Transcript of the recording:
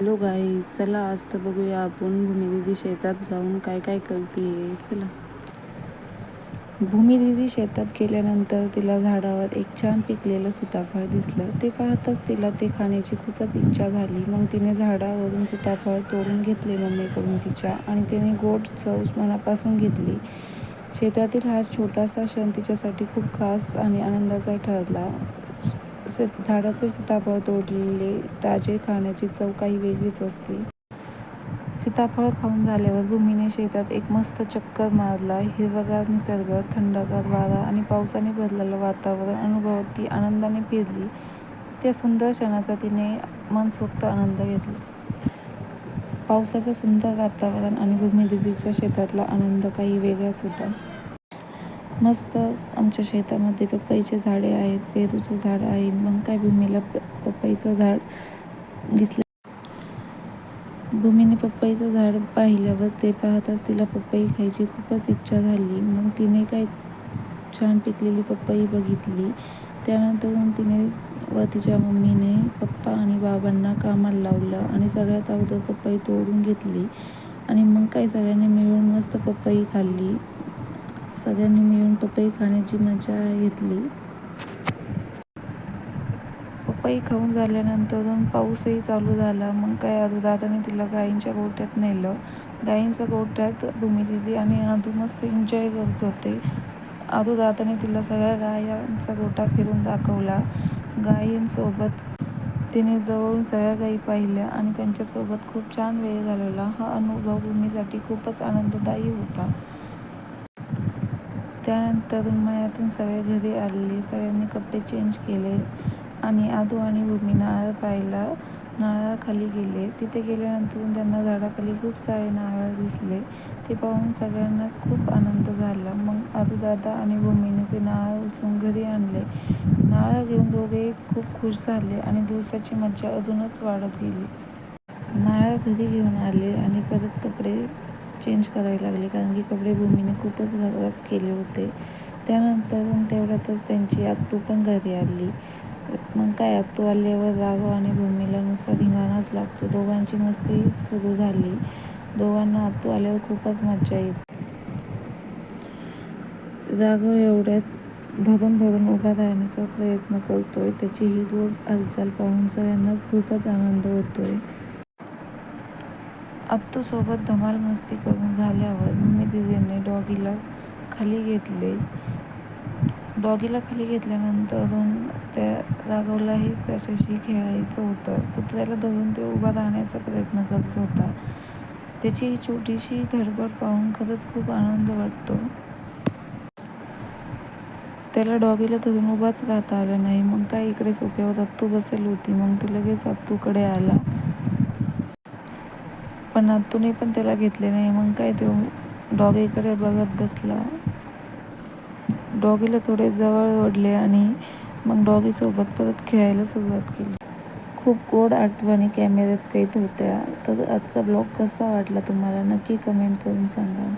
Hello guys, चला आज तर बघूया आपण भूमी शेतात जाऊन काय काय करते. चला. भूमी शेतात गेल्यानंतर तिला झाडावर एक छान पिकलेलं सीताफळ दिसलं. ते पाहताच तिला ते खाण्याची खूपच इच्छा झाली. मग तिने झाडावरून सीताफळ तोडून घेतले मम्मीकडून तिच्या आणि तिने गोड चव मनापासून घेतली. शेतातील हा छोटासा क्षण तिच्यासाठी खूप खास आणि आनंदाचा ठरला. झाडाचे सीताफळ तोडलेले ताजे खाण्याची चव काही वेगळीच असते. सीताफळ खाऊन झाल्यावर भूमीने शेतात एक मस्त चक्कर मारला. हिरवागार निसर्ग, थंडगार वारा आणि पावसाने भरलेलं वातावरण अनुभवत ती आनंदाने फिरली. त्या सुंदर क्षणाचा तिने मनसोक्त आनंद घेतला. पावसाचं सुंदर वातावरण आणि भूमी दीदीचा शेतातला आनंद काही वेगळाच होता. मस्त आमच्या शेतामध्ये पपईचे झाडे आहेत, पेरूचं झाड आहे. मग काय भूमीला पपईचं झाड दिसलं. भूमीने पपईचं झाड पाहिल्यावर ते पाहताच तिला पपई खायची खूपच इच्छा झाली. मग तिने काय छान पिकलेली पपई बघितली. त्यानंतरून तिने व तिच्या मम्मीने पप्पा आणि बाबांना कामाला लावलं आणि सगळ्यात अगोदर पपई तोडून घेतली आणि मग काय सगळ्यांनी मिळून मस्त पपई खाल्ली. सगळ्यांनी मिळून पपई खाण्याची मजा घेतली. पपई खाऊन झाल्यानंतरून पाऊसही चालू झाला. मग काय आदूदादाने तिला गाईंच्या गोठ्यात नेलं. गाईंच्या गोठ्यात भूमी दीदी आणि आदू मस्त एन्जॉय करत होते. आदूदादाने तिला सगळ्या गायांचा गोठा फिरून दाखवला. गायींसोबत तिने जवळून सगळ्या गायी पाहिल्या आणि त्यांच्यासोबत खूप छान वेळ घालवला. हा अनुभव भूमीसाठी खूपच आनंददायी होता. त्यानंतर मळ्यातून सगळे घरी आले. सगळ्यांनी कपडे चेंज केले आणि आदू आणि भूमी नारळ पाहायला नारळाखाली गेले. तिथे गेल्यानंतर त्यांना झाडाखाली खूप सारे नारळ दिसले. ते पाहून सगळ्यांनाच खूप आनंद झाला. मग आदूदादा आणि भूमीने ते नारळ उचलून घरी आणले. नारळ घेऊन दोघेही खूप खुश झाले आणि दिवसाची मजा अजूनच वाढत गेली. नारळ घरी घेऊन आले आणि परत कपडे चेंज करावे लागले, कारण की कपडे भूमीने खूपच खराब केले होते. त्यानंतर तेवढ्यातच त्यांची आत्तू पण घरी आली. मग काय आत्तू आल्यावर राघव आणि भूमीला नुसता धिंगाणाच लागतो. दोघांची मस्ती सुरू झाली. दोघांना आत्तू आल्यावर खूपच मजा येते. राघव एवढ्यात धरून धरून उभा राहण्याचा प्रयत्न करतोय. त्याची ही गोड हालचाल पाहून सगळ्यांनाच खूपच आनंद होतोय. आत्तूसोबत धमाल मस्ती करून झाल्यावर भूमी दीदीने डॉगीला खाली घेतले. डॉगीला खाली घेतल्यानंतर त्या राघवलाही त्याच्याशी खेळायचं होतं. कुत्र्याला धरून तो उभा राहण्याचा प्रयत्न करत होता. त्याची ही छोटीशी धडपड पाहून खरंच खूप आनंद वाटतो. त्याला डॉगीला धरून उभाच राहता आलं नाही. मग काय इकडे सोफ्यावर आत्तू बसेल होती. मग तो लगेच आत्तूकडे आला. पण आत्तूने पण त्याला घेतले नाही. मग काय तो डॉगीकडे बघत बसला. डॉगीला थोडे जवळ ओढले आणि मग डॉगीसोबत परत खेळायला सुरुवात केली. खूप गोड आठवणी कॅमेऱ्यात कैद होत्या. तर आजचा ब्लॉग कसा वाटला तुम्हाला नक्की कमेंट करून सांगा.